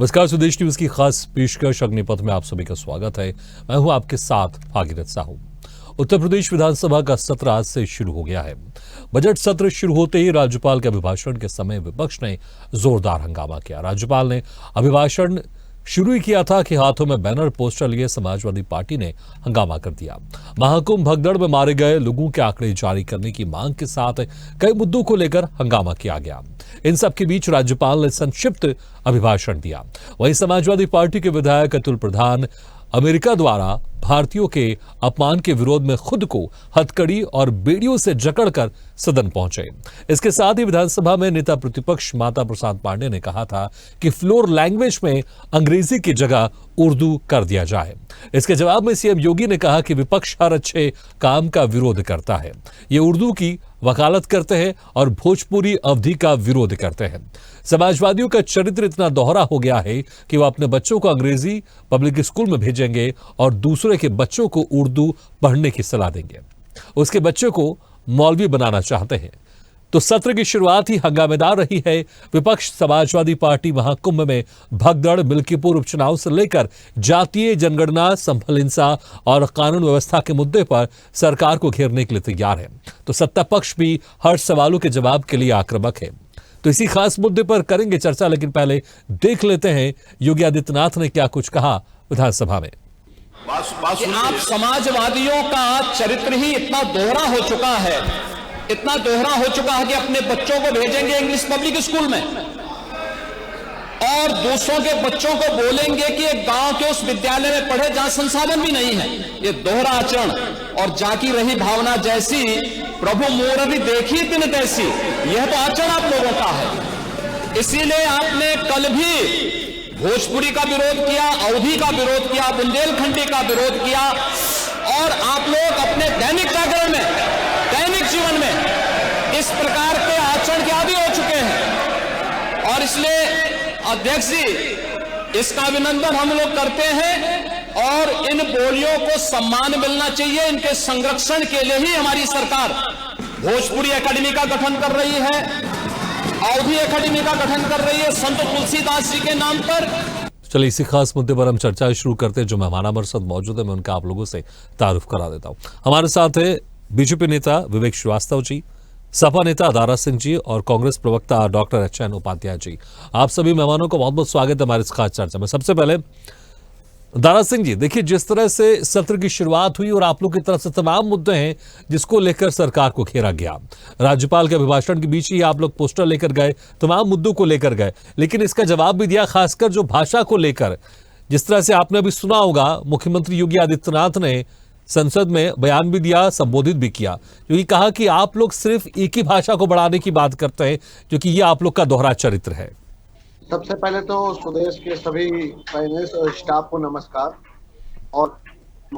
नमस्कार, स्वदेश न्यूज की खास पेशकश अग्निपथ में आप सभी का स्वागत है। मैं हूं आपके साथ भागीरथ साहू। उत्तर प्रदेश विधानसभा का सत्र आज से शुरू हो गया है। बजट सत्र शुरू होते ही राज्यपाल के अभिभाषण के समय विपक्ष ने जोरदार हंगामा किया। राज्यपाल ने अभिभाषण शुरू ही किया था कि हाथों में बैनर पोस्टर लिए समाजवादी पार्टी ने हंगामा कर दिया। महाकुंभ भगदड़ में मारे गए लोगों के आंकड़े जारी करने की मांग के साथ कई मुद्दों को लेकर हंगामा किया गया। इन सब के बीच राज्यपाल ने संक्षिप्त अभिभाषण दिया। वहीं समाजवादी पार्टी के विधायक अतुल प्रधान अमेरिका द्वारा भारतीयों के अपमान के विरोध में खुद को हथकड़ी और बेड़ियों से जकड़कर सदन पहुंचे। इसके साथ ही विधानसभा में नेता प्रतिपक्ष माता प्रसाद पांडे ने कहा था कि फ्लोर लैंग्वेज में अंग्रेजी की जगह उर्दू कर दिया जाए। इसके जवाब में सीएम योगी ने कहा कि विपक्ष हर अच्छे काम का विरोध करता है, ये उर्दू की वकालत करते हैं और भोजपुरी अवधि का विरोध करते हैं। समाजवादियों का चरित्र इतना दोहरा हो गया है कि वह अपने बच्चों को अंग्रेजी पब्लिक स्कूल में भेजेंगे और दूसरे के बच्चों को उर्दू पढ़ने की सलाह देंगे। उसके बच्चों को मौलवी बनाना चाहते हैं। तो सत्र की शुरुआत ही हंगामेदार रही है। विपक्ष समाजवादी पार्टी महाकुंभ में भगदड़, मिल्कीपुर उपचुनाव से लेकर जातीय जनगणना, संभल हिंसा और कानून व्यवस्था के मुद्दे पर सरकार को घेरने के लिए तैयार है। तो सत्ता पक्ष भी हर सवालों के जवाब के लिए आक्रामक है। तो इसी खास मुद्दे पर करेंगे चर्चा, लेकिन पहले देख लेते हैं योगी आदित्यनाथ ने क्या कुछ कहा विधानसभा में। कि आप समाजवादियों का चरित्र ही इतना दोहरा हो चुका है, इतना दोहरा हो चुका है कि अपने बच्चों को भेजेंगे इंग्लिश पब्लिक स्कूल में और दूसरों के बच्चों को बोलेंगे कि एक गांव के उस विद्यालय में पढ़े जहां संसाधन भी नहीं है। ये दोहरा आचरण और जाकी रही भावना जैसी प्रभु मुरारी देखी तिन तैसी, यह तो आचरण आप लोगों का है। इसीलिए आपने कल भी भोजपुरी का विरोध किया, अवधी का विरोध किया, बुंदेलखंडी का विरोध किया और आप लोग अपने दैनिक जागरण में, दैनिक जीवन में इस प्रकार के आचरण के आदी हो चुके हैं। और इसलिए अध्यक्ष जी, इसका अभिनंदन हम लोग करते हैं और इन बोलियों को सम्मान मिलना चाहिए। इनके संरक्षण के लिए ही हमारी सरकार भोजपुरी एकेडमी का गठन कर रही है, अवधी एकेडमी का गठन कर रही है संत तुलसीदास जी के नाम पर। चलिए इसी खास मुद्दे पर हम चर्चा शुरू करते हैं। जो मेहमान हमारे साथ मौजूद है, मैं उनका आप लोगों से तारुफ करा देता हूं। हमारे साथ है बीजेपी नेता विवेक श्रीवास्तव जी, सपा नेता दारा सिंह जी और कांग्रेस प्रवक्ता डॉक्टर एचएन उपाध्याय जी। आप सभी मेहमानों को बहुत बहुत स्वागत है हमारी इस खास चर्चा में। सबसे पहले दारा सिंह जी, देखिए जिस तरह से सत्र की शुरुआत हुई और आप लोग की तरफ से तमाम मुद्दे हैं जिसको लेकर सरकार को घेरा गया। राज्यपाल के अभिभाषण के बीच ही आप लोग पोस्टर लेकर गए, तमाम मुद्दों को लेकर गए, लेकिन इसका जवाब भी दिया, खासकर जो भाषा को लेकर। जिस तरह से आपने अभी सुना होगा, मुख्यमंत्री योगी आदित्यनाथ ने संसद में बयान भी दिया, संबोधित भी किया, क्योंकि कहा कि आप लोग सिर्फ एक ही भाषा को बढ़ाने की बात करते हैं, क्योंकि ये आप लोग का दोहरा चरित्र है। सबसे पहले तो स्वदेश के सभी पैनलिस्ट और स्टाफ को नमस्कार और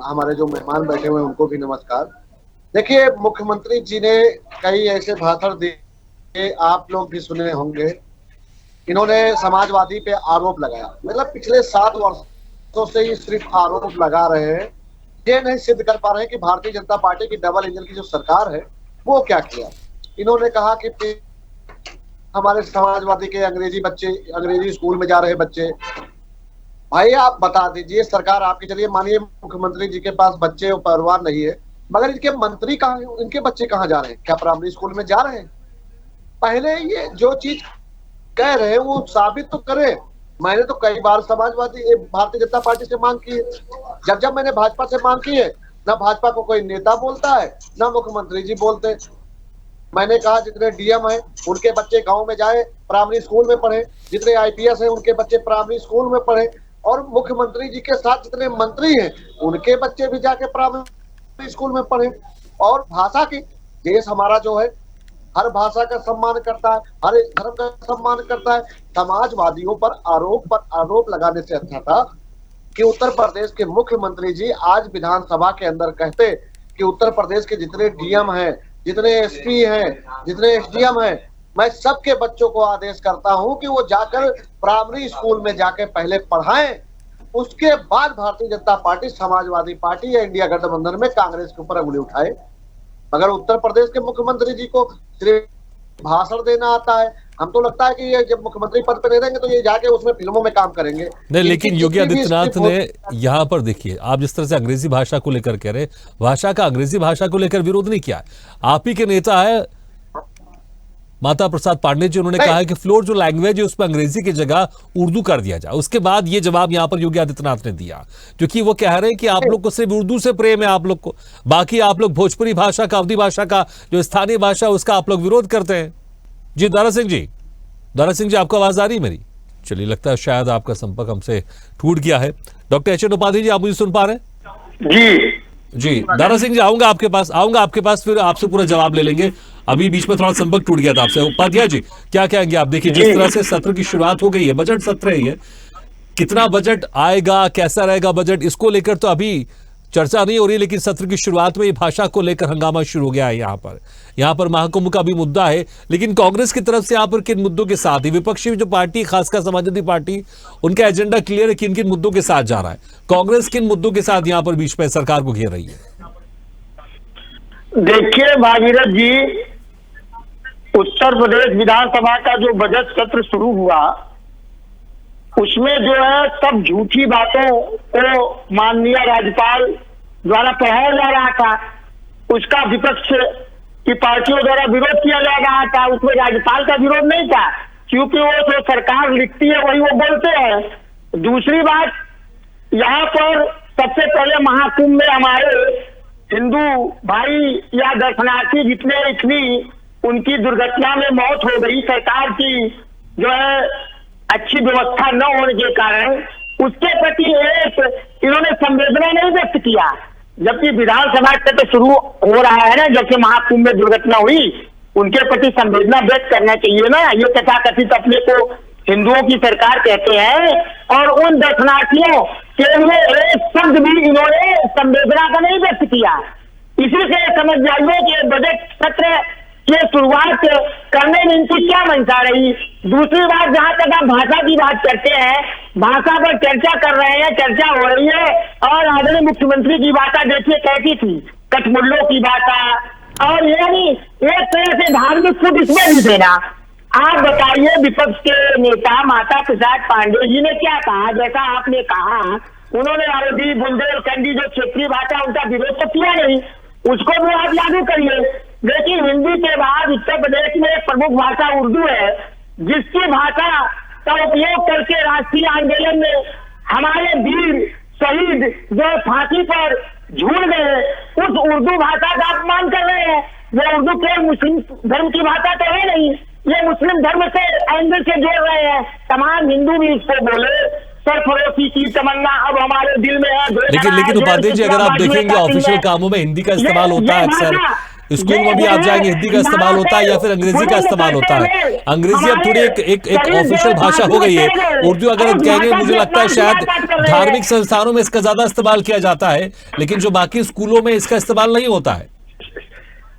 हमारे जो मेहमान बैठे हुए हैं उनको भी नमस्कार। देखिए, मुख्यमंत्री जी ने कई ऐसे भाषण दिए, आप लोग भी सुने होंगे। इन्होंने समाजवादी पे आरोप लगाया, मतलब पिछले 7 वर्षों से ये सिर्फ आरोप लगा रहे हैं। ये नहीं सिद्ध कर पा रहे हैं कि भारतीय जनता पार्टी की डबल इंजन की जो सरकार है वो क्या किया। इन्होंने कहा कि हमारे समाजवादी के अंग्रेजी स्कूल में जा रहे बच्चे। भाई आप बता दीजिए, सरकार आपकी चलिए, मानिए मुख्यमंत्री जी के पास बच्चे और परिवार नहीं है, मगर इनके मंत्री कहाँ हैं, इनके बच्चे कहाँ जा रहे हैं? क्या प्राइमरी स्कूल में जा रहे हैं? पहले ये जो चीज कह रहे हैं वो साबित तो करें। मैंने तो कई बार समाजवादी भारतीय जनता पार्टी से मांग की है। जब मैंने भाजपा से मांग की है, ना भाजपा को कोई नेता बोलता है, ना मुख्यमंत्री जी बोलते। मैंने कहा जितने डीएम हैं उनके बच्चे गांव में जाए, प्राइमरी स्कूल में पढ़े, जितने आईपीएस हैं उनके बच्चे प्राइमरी स्कूल में पढ़े, और मुख्यमंत्री जी के साथ जितने मंत्री हैं उनके बच्चे भी जाके प्राइमरी स्कूल में पढ़े। और भाषा की, देश हमारा जो है हर भाषा का सम्मान करता है, हर धर्म का सम्मान करता है। समाजवादियों पर आरोप लगाने से अच्छा था कि उत्तर प्रदेश के मुख्यमंत्री जी आज विधानसभा के अंदर कहते कि उत्तर प्रदेश के जितने डीएम हैं, जितने एसपी हैं, जितने एसडीएम हैं, मैं सबके बच्चों को आदेश करता हूं कि वो जाकर प्राइमरी स्कूल में जाकर पहले पढ़ाएं, उसके बाद भारतीय जनता पार्टी, समाजवादी पार्टी या इंडिया गठबंधन में कांग्रेस के ऊपर उंगली उठाए। मगर उत्तर प्रदेश के मुख्यमंत्री जी को सिर्फ भाषण देना आता है। हम तो लगता है कि ये जब मुख्यमंत्री पद पे नहीं रहेंगे तो ये जाके उसमें फिल्मों में काम करेंगे। नहीं, लेकिन योगी जितनी भी आदित्यनाथ स्क्रिप्ट ने यहाँ पर देखिए, आप जिस तरह से अंग्रेजी भाषा को लेकर कह रहे, भाषा का अंग्रेजी भाषा को लेकर विरोध नहीं किया है। आप ही के नेता है माता प्रसाद पांडे जी, उन्होंने कहा है कि फ्लोर जो लैंग्वेज है उसमें अंग्रेजी की जगह उर्दू कर दिया जाए। उसके बाद ये जवाब यहां पर योगी आदित्यनाथ ने दिया, क्योंकि वो कह रहे हैं कि आप लोग को सिर्फ उर्दू से प्रेम है, आप लोग को बाकी आप लोग भोजपुरी भाषा का, अवधी भाषा का जो स्थानीय भाषा उसका आप लोग विरोध करते हैं। जी दारा सिंह जी, आपको आवाज आ रही है मेरी? चलिए, लगता है शायद आपका संपर्क हमसे टूट गया है। Doctor H N Upadhyay ji, आप मुझे सुन पा रहे हैं? जी दारा सिंह जी, आऊंगा आपके पास फिर आपसे पूरा जवाब ले लेंगे। अभी बीच में थोड़ा संपर्क टूट गया था आपसे। उपाध्याय जी, क्या कहेंगे आप? देखिए, जिस तरह से सत्र की शुरुआत हो गई है, बजट सत्र है ये, कितना बजट आएगा, कैसा रहेगा बजट, इसको लेकर तो अभी चर्चा नहीं हो रही, लेकिन सत्र की शुरुआत में भाषा को लेकर हंगामा शुरू हो गया है। यहाँ पर महाकुंभ का भी मुद्दा है, लेकिन कांग्रेस की तरफ से यहाँ पर किन मुद्दों के साथ ही विपक्षी जो पार्टी, खासकर समाजवादी पार्टी, उनका एजेंडा क्लियर है, किन किन मुद्दों के साथ जा रहा है? कांग्रेस किन मुद्दों के साथ यहाँ पर बीच में सरकार को घेर रही है? देखिए भागीरथ जी, उत्तर प्रदेश विधानसभा का जो बजट सत्र शुरू हुआ उसमें जो है सब झूठी बातों को माननीय राज्यपाल द्वारा पढ़ाया जा रहा था। उसका विपक्ष की पार्टियों द्वारा विरोध किया जा रहा था। उसमें राज्यपाल का विरोध नहीं था, क्योंकि वो जो सरकार लिखती है वही वो बोलते हैं। दूसरी बात, यहाँ पर सबसे पहले महाकुंभ में हमारे हिंदू भाई या दर्शनार्थी जितने इतनी उनकी दुर्घटना में मौत हो गई, सरकार की जो है अच्छी व्यवस्था न होने के कारण उसके प्रति एक इन्होंने संवेदना नहीं व्यक्त किया। जबकि विधानसभा सत्र शुरू हो रहा है ना, जब से महाकुंभ में दुर्घटना हुई, उनके प्रति संवेदना व्यक्त करना चाहिए ना। ये तथाकथित अपने को हिंदुओं की सरकार कहते हैं और उन दर्शनार्थियों के लिए एक शब्द भी इन्होंने संवेदना का नहीं व्यक्त किया। इसी से समझ जाइए कि बजट सत्र की शुरुआत करने में इनकी क्या मंशा रही। दूसरी बात, जहां तक आप भाषा की बात करते हैं, भाषा पर चर्चा कर रहे हैं, चर्चा हो रही है, और आदरणीय मुख्यमंत्री की भाषा देखिए कैसी थी, कठमुल्लों की भाषा, और यानी एक तरह से धार्मिक फुट इसमें भी देना। आप बताइए, विपक्ष के नेता माता प्रसाद पांडे जी ने क्या कहा? जैसा आपने कहा, उन्होंने अवधी बुंदेलखंडी जो क्षेत्रीय भाषा, उनका विरोध तो किया नहीं, उसको भी आप लागू करिए। लेकिन हिंदी के बाद उत्तर प्रदेश में प्रमुख भाषा उर्दू है, जिसकी भाषा का उपयोग करके राष्ट्रीय आंदोलन में हमारे वीर शहीद जो फांसी पर झूल गए, उस उर्दू भाषा का अपमान कर रहे हैं। वो उर्दू केवल मुस्लिम धर्म की भाषा तो है नहीं, ये मुस्लिम धर्म से एंगल से जोड़ रहे हैं। तमाम हिंदू भी इसको बोले, सरफरोशी की तमन्ना अब हमारे दिल में है। लेकिन उपाध्याय जी, अगर आप देखेंगे ऑफिशियल कामों में हिंदी का इस्तेमाल होता है, अक्सर स्कूल में भी आप जाएंगे हिंदी का इस्तेमाल होता है या फिर अंग्रेजी का इस्तेमाल होता है। अंग्रेजी अब थोड़ी एक ऑफिशियल भाषा हो गई है। उर्दू अगर हम कहेंगे, मुझे लगता है शायद धार्मिक संस्थानों में इसका ज्यादा इस्तेमाल किया जाता है, लेकिन जो बाकी स्कूलों में इसका इस्तेमाल नहीं होता है।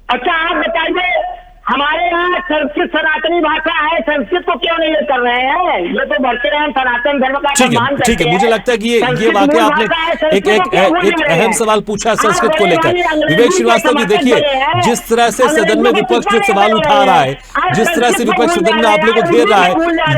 अच्छा, आप बताइए, हमारे यहाँ संस्कृत सनातनी भाषा है, संस्कृत को क्यों नहीं कर रहे हैं? ये तो बढ़ते रहे सनातन धर्म का सम्मान करते हैं। ठीक है, मुझे लगता है कि ये वाकई आपने एक अहम सवाल पूछा संस्कृत को लेकर। विवेक श्रीवास्तव जी, देखिए जिस तरह से सदन में विपक्ष जो सवाल उठा रहा है, जिस तरह से विपक्ष सदन में आप लोगों को घेर रहा है,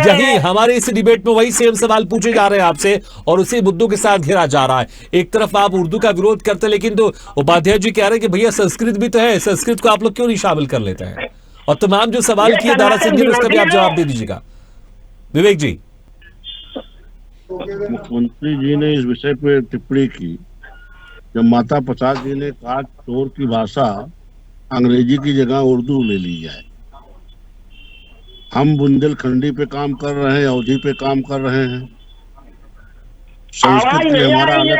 यही हमारे इस डिबेट में वही सेम सवाल पूछे जा रहे हैं आपसे और उसी मुद्दों के साथ घेरा जा रहा है। एक तरफ आप उर्दू का विरोध करते, लेकिन तो उपाध्याय जी कह रहे हैं कि भैया संस्कृत भी तो है, संस्कृत को आप लोग क्यों नहीं शामिल कर लेते हैं? और तमाम जो सवाल किए दारा सिंह जी ने, उसका भी आप जवाब दे दीजिएगा। विवेक जी, मुख्यमंत्री जी ने इस विषय पे टिप्पणी की, जब माता प्रसाद जी ने कहा चोर की भाषा अंग्रेजी की जगह उर्दू ले ली जाए। हम बुंदेलखंडी पे काम कर रहे हैं, अवधी पे काम कर रहे हैं, संस्कृत की हमारा अलग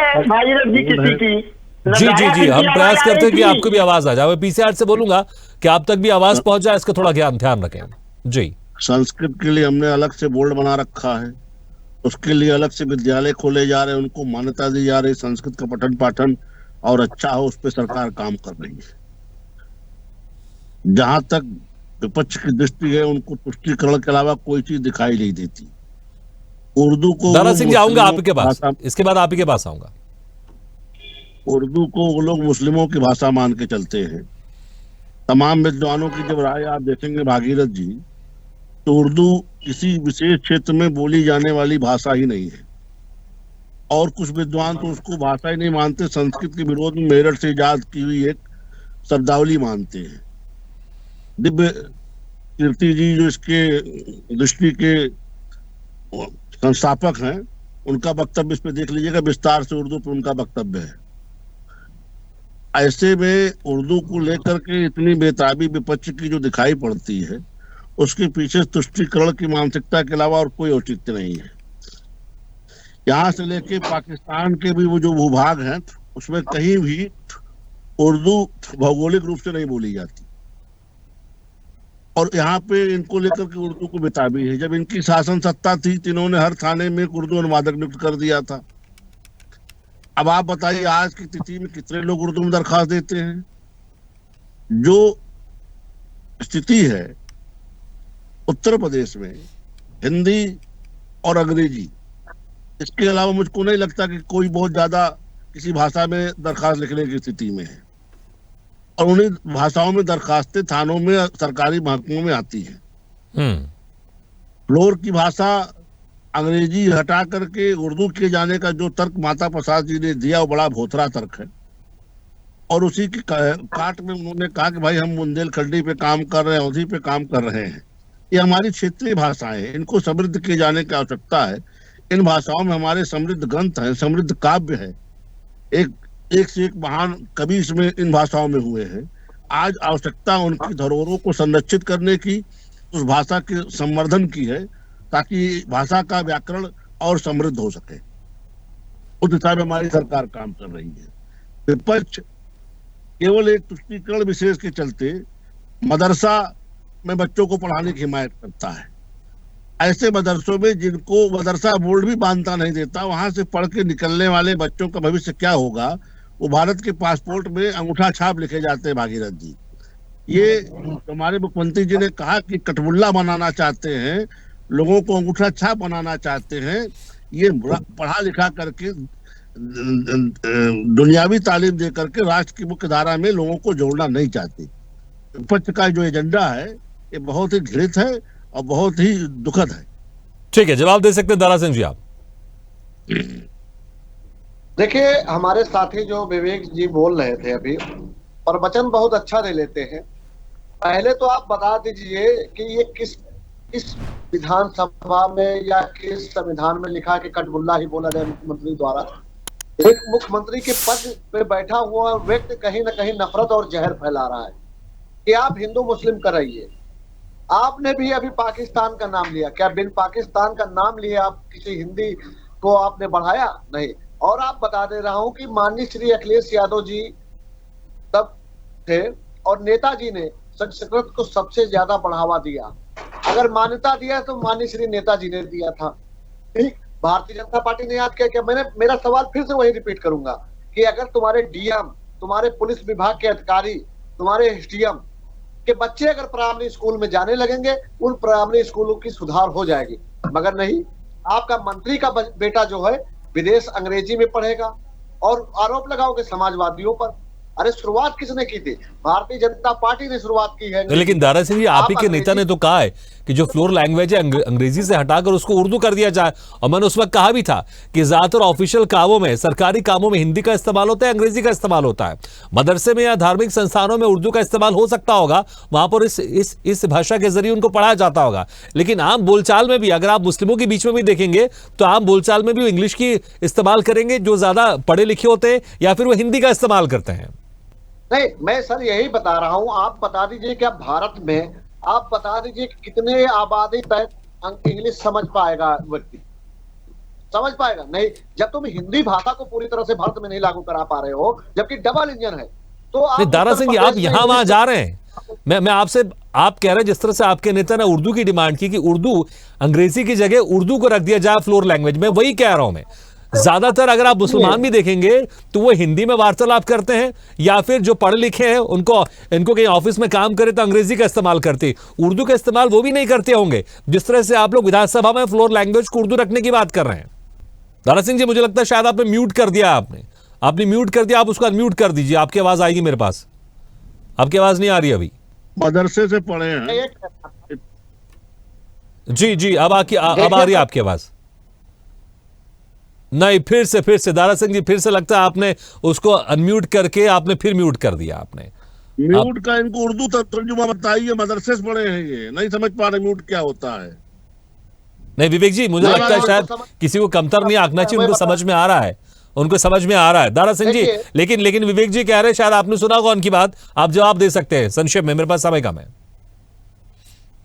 जी, हम प्रयास करते हैं कि आपको भी आवाज आ जाए। मैं पीसीआर से बोलूंगा कि आप तक भी आवाज पहुंच जाए, इसका थोड़ा ध्यान रखें। जी, संस्कृत के लिए हमने अलग से बोर्ड बना रखा है, उसके लिए अलग से विद्यालय खोले जा रहे हैं, उनको मान्यता दी जा रही है। संस्कृत का पठन पाठन और अच्छा हो, उस पर सरकार काम कर रही है। जहां तक विपक्ष की दृष्टि है, उनको तुष्टीकरण के अलावा कोई चीज दिखाई नहीं देती। उर्दू को, दारा सिंह जी आऊंगा आपके पास, इसके बाद आप ही के पास आऊंगा। उर्दू को वो लोग मुस्लिमों की भाषा मान के चलते हैं। तमाम विद्वानों की जब राय आप देखेंगे भागीरथ जी, तो उर्दू किसी विशेष क्षेत्र में बोली जाने वाली भाषा ही नहीं है। और कुछ विद्वान तो उसको भाषा ही नहीं मानते, संस्कृत के विरोध में मेरठ से इजाद की हुई एक शब्दावली मानते हैं। दिव्य कीर्ति जी जो इसके दृष्टि के संस्थापक हैं, उनका वक्तव्य इस पे देख लीजिएगा, विस्तार से उर्दू पर उनका वक्तव्य है। ऐसे में उर्दू को लेकर के इतनी बेताबी विपक्ष की जो दिखाई पड़ती है, उसके पीछे तुष्टीकरण की मानसिकता के अलावा और कोई औचित्य नहीं है। यहाँ से लेके पाकिस्तान के भी वो जो भूभाग हैं, उसमें कहीं भी उर्दू भौगोलिक रूप से नहीं बोली जाती, और यहाँ पे इनको लेकर के उर्दू को बेताबी है। जब इनकी शासन सत्ता थी तो इन्होंने हर थाने में एक उर्दू अनुवादक नियुक्त कर दिया था। अब आप बताइए आज की तिथि में कितने लोग उर्दू में दरखास्त देते हैं। जो स्थिति है उत्तर प्रदेश में हिंदी और अंग्रेजी, इसके अलावा मुझको नहीं लगता कि कोई बहुत ज्यादा किसी भाषा में दरखास्त लिखने की स्थिति में है, और उन्हीं भाषाओं में दरखास्तें थानों में सरकारी महकमों में आती है। फ्लोर की भाषा अंग्रेजी हटा करके उर्दू किए जाने का जो तर्क माता प्रसाद जी ने दिया, वो बड़ा भोथरा तर्क है। और उसी की काट में उन्होंने कहा कि भाई हम बुंदेलखंडी पे काम कर रहे हैं, अवधी पे काम कर रहे हैं। ये हमारी क्षेत्रीय भाषाएं हैं, इनको समृद्ध किए जाने की आवश्यकता है। इन भाषाओं में हमारे समृद्ध ग्रंथ हैं, समृद्ध काव्य है, एक से एक महान कवि इसमें इन भाषाओं में हुए हैं। आज आवश्यकता उनकी धरोहरों को संरक्षित करने की, उस भाषा के संवर्धन की है, ताकि भाषा का व्याकरण और समृद्ध हो सके। उस दिशा में हमारी सरकार काम कर रही है। विपक्ष केवल एक तुष्टीकरण विशेष के चलते मदरसा में बच्चों को पढ़ाने की हिमायत करता है। ऐसे मदरसों में जिनको मदरसा बोर्ड भी मान्यता नहीं देता, वहां से पढ़ के निकलने वाले बच्चों का भविष्य क्या होगा, वो भारत के पासपोर्ट में अंगूठा छाप लिखे जाते हैं। भागीरथ जी, ये हमारे मुख्यमंत्री जी ने कहा कि कटबुल्ला बनाना चाहते हैं, लोगों को अंगूठा छाप बनाना चाहते हैं। ये पढ़ा लिखा करके दुनियावी तालीम दे करके राष्ट्र की मुख्य धारा में लोगों को जोड़ना नहीं चाहते। विपक्ष का जो एजेंडा है ये बहुत ही घृणित है और बहुत ही दुखद है। ठीक है, जवाब दे सकते हैं दारा सिंह जी आप। देखिए, हमारे साथी जो विवेक जी बोल रहे थे अभी, प्रवचन बहुत अच्छा दे लेते हैं। पहले तो आप बता दीजिए कि ये किस विधानसभा में या किस संविधान में लिखा कि कटबुल्ला ही बोला जाए मुख्यमंत्री द्वारा। एक मुख्यमंत्री के पद पे बैठा हुआ व्यक्ति कहीं ना कहीं नफरत और जहर फैला रहा है कि आप हिंदू मुस्लिम कर रहिए। आपने भी अभी पाकिस्तान का नाम लिया, क्या बिन पाकिस्तान का नाम लिए आप किसी हिंदी को आपने बढ़ाया? नहीं। और आप बता दे रहा हूं कि माननीय श्री अखिलेश यादव जी तब थे और नेताजी ने संस्कृत को सबसे ज्यादा बढ़ावा दिया। अगर मान्यता दिया तो माननीय श्री नेताजी ने दिया था। ठीक, भारतीय जनता पार्टी ने याद किया। क्या मेरा सवाल फिर से वही रिपीट करूंगा कि अगर तुम्हारे डीएम, तुम्हारे पुलिस विभाग के अधिकारी, तुम्हारे एसडीएम के बच्चे अगर प्राइमरी स्कूल में जाने लगेंगे, उन प्राइमरी स्कूलों की सुधार हो जाएगी। मगर नहीं, आपका मंत्री का बेटा जो है विदेश अंग्रेजी में पढ़ेगा और आरोप लगाओगे समाजवादियों पर। अरे शुरुआत किसने की थी? भारतीय जनता पार्टी ने शुरुआत की है। लेकिन दारा सिंह जी, आप ही के नेता ने तो कहा है कि जो फ्लोर लैंग्वेज है अंग्रेजी से हटाकर उसको उर्दू कर दिया जाए। और मैंने उस वक्त कहा भी था कि ज्यादातर ऑफिशियल कामों में, सरकारी कामों में हिंदी का इस्तेमाल होता है, अंग्रेजी का इस्तेमाल होता है। मदरसे में या धार्मिक संस्थानों में उर्दू का इस्तेमाल हो सकता होगा, वहां पर इस भाषा के जरिए उनको पढ़ाया जाता होगा। लेकिन आम बोलचाल में भी, अगर आप मुस्लिमों के बीच में भी देखेंगे तो आम बोलचाल में भी इंग्लिश की इस्तेमाल करेंगे जो ज्यादा पढ़े लिखे होते हैं, या फिर वो हिंदी का इस्तेमाल करते हैं। नहीं, मैं सर यही बता रहा हूं। आप बता दीजिए क्या भारत में, आप बता दीजिए कितने आबादी तक इंग्लिश समझ पाएगा व्यक्ति? समझ पाएगा नहीं। जब तुम हिंदी भाषा को पूरी तरह से भारत में नहीं लागू करा पा रहे हो, जबकि डबल इंजन है, तो आप दारा सिंह जी, आप यहां वहां जा रहे हैं। मैं आपसे, आप कह रहे हैं जिस तरह से आपके नेता ने उर्दू की डिमांड की कि उर्दू, अंग्रेजी की जगह उर्दू को रख दिया जाए फ्लोर लैंग्वेज में, वही कह रहा हूं मैं। ज्यादातर अगर आप मुसलमान भी देखेंगे तो वो हिंदी में वार्तालाप करते हैं, या फिर जो पढ़े लिखे हैं इनको कहीं ऑफिस में काम करे तो अंग्रेजी का इस्तेमाल करते, उर्दू का इस्तेमाल वो भी नहीं करते होंगे, जिस तरह से आप लोग विधानसभा में फ्लोर लैंग्वेज को उर्दू रखने की बात कर रहे हैं। दारा सिंह जी, मुझे लगता है शायद आपने म्यूट कर दिया। आपने म्यूट कर दिया, आप उसको अनम्यूट कर दीजिए। आपकी आवाज आएगी मेरे पास। आपकी आवाज नहीं आ रही अभी। मदरसे से पढ़े हैं। एक जी जी, अब आ रही है आपकी आवाज। नहीं, फिर से दारा सिंह जी, फिर से लगता है आपने उसको अनम्यूट करके आपने फिर म्यूट कर दिया आपने। म्यूट का इनको उर्दू तर्जुमा बताइए, मदरसे से पढ़े हैं, ये नहीं समझ पा रहे म्यूट क्या होता है। नहीं विवेक जी, मुझे लगता है शायद किसी को कमतर नहीं आंकना चाहिए, उनको समझ में आ रहा है, उनको समझ में आ रहा है दारा सिंह जी। लेकिन विवेक जी कह रहे हैं, शायद आपने सुना होगा उनकी बात, आप जवाब दे सकते हैं संक्षेप में, मेरे पास समय कम है।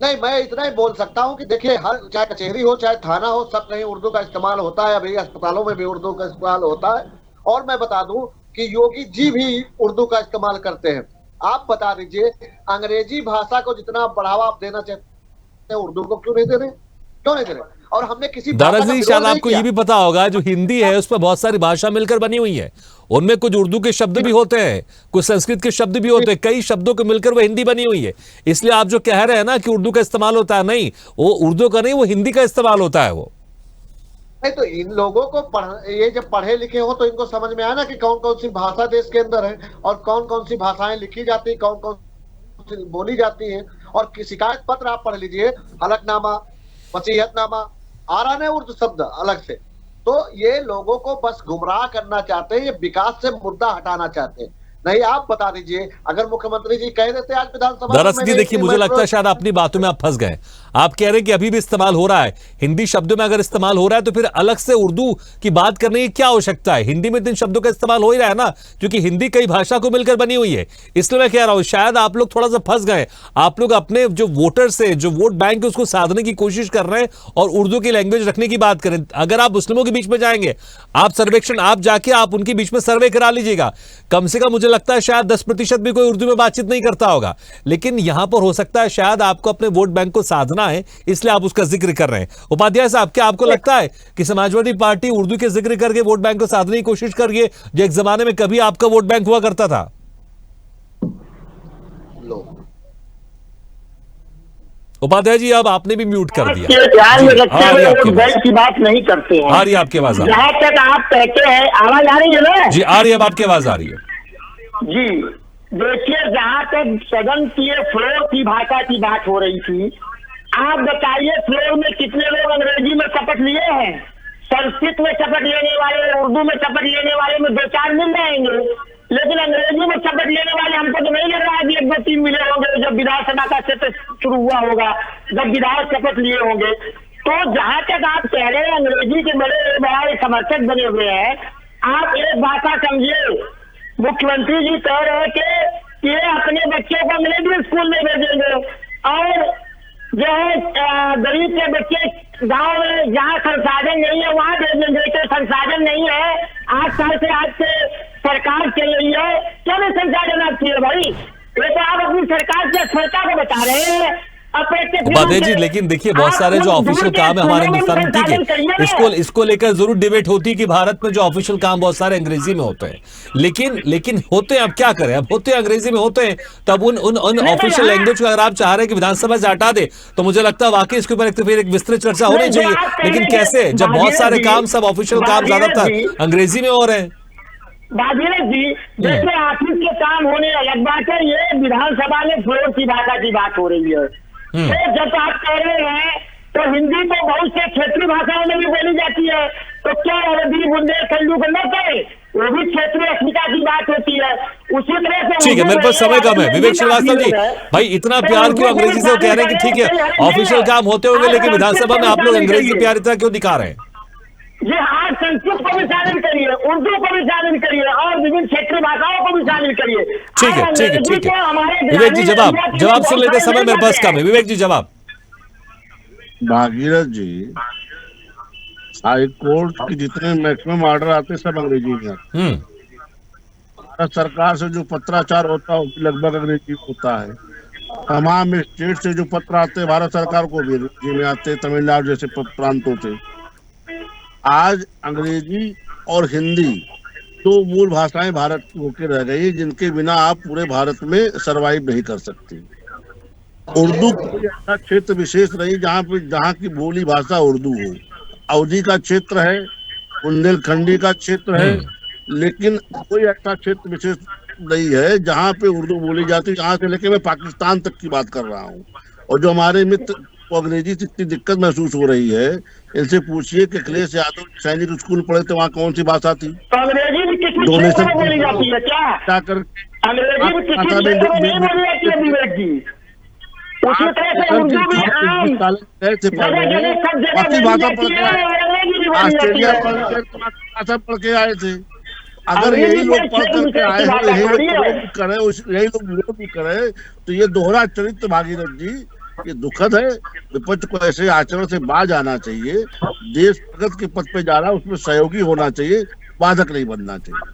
नहीं, मैं इतना ही बोल सकता हूं कि देखिए, हर चाहे कचहरी हो चाहे थाना हो, सब कहीं उर्दू का इस्तेमाल होता है। अभी अस्पतालों में भी उर्दू का इस्तेमाल होता है। और मैं बता दूं कि योगी जी भी उर्दू का इस्तेमाल करते हैं। आप बता दीजिए, अंग्रेजी भाषा को जितना बढ़ावा आप देना चाहते हैं, उर्दू को क्यों नहीं दे रहे? क्यों नहीं दे रहे? और हमने किसी दारा जी, शायद आपको ये भी पता होगा, जो हिंदी है उस पर बहुत सारी भाषा मिलकर बनी हुई है, उनमें कुछ उर्दू के शब्द भी होते हैं, कुछ संस्कृत के शब्द भी होते हैं, कई शब्दों को मिलकर वो हिंदी बनी हुई है। इसलिए आप जो कह रहे हैं ना कि उर्दू का इस्तेमाल होता है, नहीं, वो उर्दू का नहीं, वो हिंदी का इस्तेमाल होता है। वो नहीं, तो इन लोगों को ये जब पढ़े लिखे हो तो इनको समझ में आया ना कि कौन कौन सी भाषा देश के अंदर है और कौन कौन सी भाषाएं लिखी जाती है, कौन कौन सी बोली जाती है। और शिकायत पत्र आप पढ़ लीजिए, हलफनामा, वसीयतनामा, आ रहा है उर्दू शब्द अलग से। तो ये लोगों को बस गुमराह करना चाहते हैं, ये विकास से मुद्दा हटाना चाहते हैं। नहीं, आप बता दीजिए, अगर मुख्यमंत्री जी कह देते आज विधानसभा। दरअसल जी देखिए, मुझे लगता है शायद अपनी बातों में आप फंस गए। आप कह रहे हैं कि अभी भी इस्तेमाल हो रहा है, हिंदी शब्दों में अगर इस्तेमाल हो रहा है तो फिर अलग से उर्दू की बात करने की क्या आवश्यकता है? हिंदी में इन शब्दों का इस्तेमाल हो ही रहा है ना, क्योंकि हिंदी कई भाषा को मिलकर बनी हुई है। इसलिए मैं कह रहा हूं, शायद आप लोग थोड़ा सा फंस गए। आप लोग अपने जो वोटर से जो वोट बैंक है उसको साधने की कोशिश कर रहे हैं और उर्दू की लैंग्वेज रखने की बात करें। अगर आप मुस्लिमों के बीच में जाएंगे, आप सर्वेक्षण, आप जाके आप उनके बीच में सर्वे करा लीजिएगा, कम से कम मुझे लगता है शायद 10% भी कोई उर्दू में बातचीत नहीं करता होगा। लेकिन यहां पर हो सकता है शायद आपको अपने वोट बैंक को साधना है, इसलिए आप उसका जिक्र कर रहे हैं। उपाध्याय साहब, क्या आपको लगता है कि समाजवादी पार्टी उर्दू के जिक्र करके वोट बैंक को साधने की कोशिश कर रही है, जो एक जमाने में कभी आपका वोट बैंक हुआ करता था? उपाध्याय जी, अब आपने भी म्यूट कर दिया। ध्यान में रखते हुए वोट बैंक की बात नहीं करते हैं। आ रही है आपकी आवाज? जहां तक आप कहते हैं, आवाज आ रही है ना? जी आ रही है, अब आपकी आवाज आ रही है। जी देखिए, जहां तक सदन की फ्लोर की भाषा की बात हो रही थी, आप बताइए फ्लोर में कितने लोग अंग्रेजी में शपथ लिए हैं? संस्कृत में शपथ लेने वाले, उर्दू में शपथ लेने वाले में 2-4 मिल जाएंगे, लेकिन अंग्रेजी में शपथ लेने वाले हमको तो नहीं लग रहा है कि 1-2-3 मिले होंगे। जब विधानसभा का सत्र शुरू हुआ होगा, जब विधायक शपथ लिए होंगे, तो जहां तक आप कह रहे हैं अंग्रेजी के बड़े समर्थक बने हुए हैं, आप एक भाषा समझिए। मुख्यमंत्री जी कह रहे हैं कि ये अपने बच्चों को अंग्रेजी स्कूल में भेजेंगे और जो है गरीब के बच्चे गांव में जहाँ संसाधन नहीं है वहाँ भेजेंगे। तो संसाधन नहीं है, 8 साल से आज से सरकार चल रही है, क्यों नहीं संसाधन आपकी है भाई? ये तो आप अपनी सरकार की असफलता को बता रहे हैं। उपाध्याय जी, लेकिन देखिए बहुत सारे जो ऑफिशियल काम है हमारे हिंदुस्तान में, ठीक है, इसको लेकर जरूर डिबेट होती है कि भारत में जो ऑफिशियल काम बहुत सारे अंग्रेजी में होते हैं, लेकिन होते हैं, अब क्या करें, अब होते हैं अंग्रेजी में होते हैं। तब उन ऑफिशियल लैंग्वेज को अगर आप चाह रहे हैं कि विधानसभा से हटा दे, तो मुझे लगता है वाकई इसके ऊपर एक विस्तृत चर्चा होनी चाहिए। लेकिन कैसे, जब बहुत सारे काम, सब ऑफिशियल काम ज्यादातर अंग्रेजी में हो रहे हैं। भागीरथ जी, जैसे ऑफिस के काम होने अलग बात है, ये विधानसभा में फ्लोर की भाषा की बात हो रही है। तो जब आप कह रहे हैं तो हिंदी तो बहुत से क्षेत्रीय भाषाओं में भी बोली जाती है, तो क्या अवधि, बुंदेलखंडी को न कहे, वो भी क्षेत्रीय अस्मिता की बात होती है। उसी तरह से ठीक है, मेरे पास समय कम है। विवेक श्रीवास्तव जी, भाई इतना प्यार क्यों अंग्रेजी से कह रहे हैं कि ठीक है ऑफिशियल काम होते होंगे, लेकिन विधानसभा में आप लोग अंग्रेजी प्यार इतना क्यों दिखा रहे हैं? ये आज संस्कृत को भी शामिल करिए, उर्दू को भी शामिल करिए और विभिन्न क्षेत्रीय भाषाओं को भी शामिल करिए। ठीक है। विवेक जी जवाब सुन लेते, समय मेरे पास कम है। विवेक जी जवाब। भागीरथ जी, हाई कोर्ट की जितने मैक्सिमम ऑर्डर आते हैं सब अंग्रेजी में आते हैं। भारत सरकार से जो पत्राचार होता है लगभग अंग्रेजी होता है। तमाम स्टेट से जो पत्र आते हैं भारत सरकार को भी अंग्रेजी में आते हैं, तमिलनाडु जैसे प्रांतों से। आज अंग्रेजी और हिंदी दो मूल भाषाएं भारत की होकर रह गई, जिनके बिना आप पूरे भारत में सरवाइव नहीं कर सकते। उर्दू कोई ऐसा क्षेत्र विशेष नहीं जहाँ की बोली भाषा उर्दू हो। अवधी का क्षेत्र है, बुंदेलखंडी का क्षेत्र है, लेकिन कोई ऐसा क्षेत्र विशेष नहीं है जहाँ पे उर्दू बोली जाती है, यहाँ से लेके मैं पाकिस्तान तक की बात कर रहा हूँ। और जो हमारे मित्र को अंग्रेजी से इतनी दिक्कत महसूस हो रही है, इनसे पूछिए कि अखिलेश यादव सैनिक स्कूल पढ़े थे, वहाँ कौन सी भाषा थी? तो अंग्रेजी भी किसी डोनेशन क्षेत्र में बोली जाती है क्या करके अंग्रेजी भी किसी क्षेत्र में नहीं बोली जाती है विवेक जी। उसी तरह से उर्दू भी आम गए थे जगह जगह सब जगह बाकी बोली भाषा जाती पढ़ है, के अंग्रेजी भी बोली जाती ऑस्ट्रेलिया है। भाषा पढ़ के आए थे। अगर यही लोग पढ़ करके आए हो, यही लोग विरोध भी करे, यही लोग विरोध भी करे, तो ये दोहरा चरित्र भागीरथ जी, ये दुखद है। विपक्ष को ऐसे आचरण से बाज आना चाहिए। देश प्रगति के पथ पे जा रहा है, उसमें सहयोगी होना चाहिए, बाधक नहीं बनना चाहिए।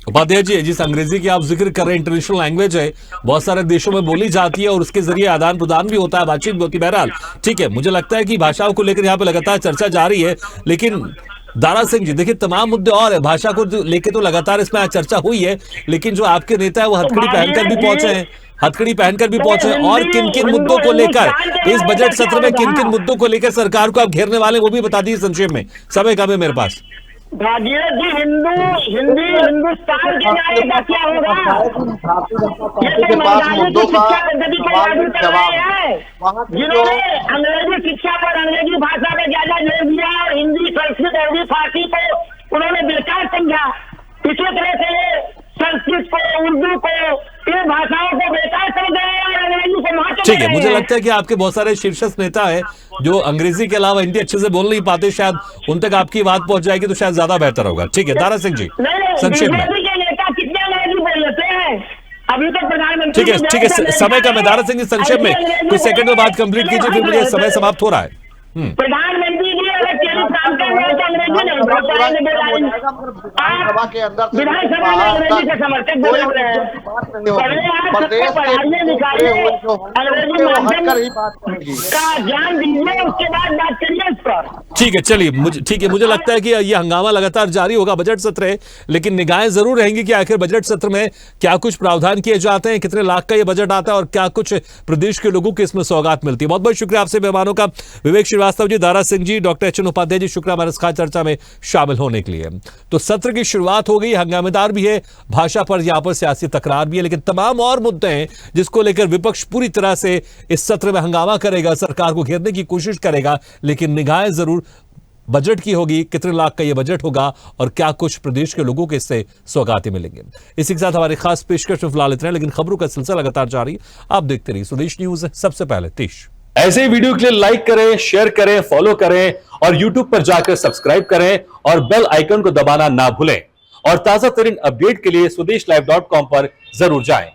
उपाध्याय जी, जिस अंग्रेजी की आप जिक्र कर रहे हैं, इंटरनेशनल लैंग्वेज है, बहुत सारे देशों में बोली जाती है और उसके जरिए आदान प्रदान भी होता है, बातचीत भी होती है। बहरहाल ठीक है, मुझे लगता है कि भाषाओं को लेकर यहाँ पे लगातार चर्चा जारी है, लेकिन दारा सिंह जी देखिए, तमाम मुद्दे और है। भाषा को लेकर तो लगातार इसमें आज चर्चा हुई है, लेकिन जो आपके नेता है वो हथकड़ी पहनकर भी पहुंचे हैं, हथकड़ी पहनकर भी पहुंचे हैं। और किन किन मुद्दों को लेकर इस बजट सत्र में किन किन मुद्दों को लेकर सरकार को आप घेरने वाले वो भी बता दीजिए संक्षेप में, समय कम है मेरे पास। भागीरथ जी, हिंदुस्तान के न्याय का क्या होगा? ये तो महिलाओं की शिक्षा पद्धति को लागू कर रहे हैं, जिन्होंने अंग्रेजी शिक्षा पर अंग्रेजी भाषा में ज्यादा जोर दिया और हिंदी, संस्कृत, अरबी, फारसी को उन्होंने बेकार समझा। इसी तरह से संस्कृत को, उर्दू को, इन भाषाओं को बेकार समझ रहे हैं और अंग्रेजी को महत्व दे ठीक है, रहे मुझे हैं। लगता है कि आपके बहुत सारे शीर्षस्थ नेता है जो अंग्रेजी के अलावा हिंदी अच्छे से बोल नहीं पाते, शायद उन तक आपकी बात पहुंच जाएगी तो शायद ज्यादा बेहतर होगा। ठीक है दारा सिंह जी, संक्षेप में। बीजेपी के नेता कितने अंग्रेजी बोल लेते हैं? अभी तो प्रधानमंत्री ठीक है, समय का दारा सिंह जी संक्षेप में कुछ सेकंड में बात कंप्लीट कीजिए, फिर मुझे समय समाप्त हो रहा है। प्रधानमंत्री जी अगर टेलीविजन तो अंग्रेजी नहीं बोल पाएंगे, आप विधानसभा में अंग्रेजी के समर्थक बोल रहे हैं। पहले आप सबको पढ़ाइए लिखाइए, अंग्रेजी माध्यम का ज्ञान दीजिए, उसके बाद बात करिए इस पर। ठीक है, चलिए मुझे लगता है कि ये हंगामा लगातार जारी होगा, बजट सत्र है, लेकिन निगाहें जरूर रहेंगी कि आखिर बजट सत्र में क्या कुछ प्रावधान किए जाते हैं, कितने लाख का ये बजट आता है और क्या कुछ प्रदेश के लोगों को इसमें सौगात मिलती है। बहुत बहुत शुक्रिया आपसे मेहमानों का, विवेक Srivastava ji, Dara Singh ji, doctor H N Upadhyay ji, शुक्रिया हमारे इस खास चर्चा में शामिल होने के लिए। तो सत्र की शुरुआत हो गई, हंगामेदार भी है, भाषा पर यहां पर सियासी तकरार भी है, लेकिन तमाम और मुद्दे हैं जिसको लेकर विपक्ष पूरी तरह से इस सत्र में हंगामा करेगा, सरकार को घेरने की कोशिश करेगा, लेकिन निगाहें जरूर बजट की होगी, कितने लाख का यह बजट होगा और क्या कुछ प्रदेश के लोगों के इससे सौगातें मिलेंगे। इसी के साथ हमारी खास पेशकश में फिलहाल इतना, लेकिन खबरों का सिलसिला लगातार जारी। आप देखते रहिए स्वदेश न्यूज, सबसे पहले देश। ऐसे ही वीडियो के लिए लाइक करें, शेयर करें, फॉलो करें और YouTube पर जाकर सब्सक्राइब करें और बेल आइकन को दबाना ना भूलें। और ताजा तरीन अपडेट के लिए स्वदेशलाइव.com पर जरूर जाएं।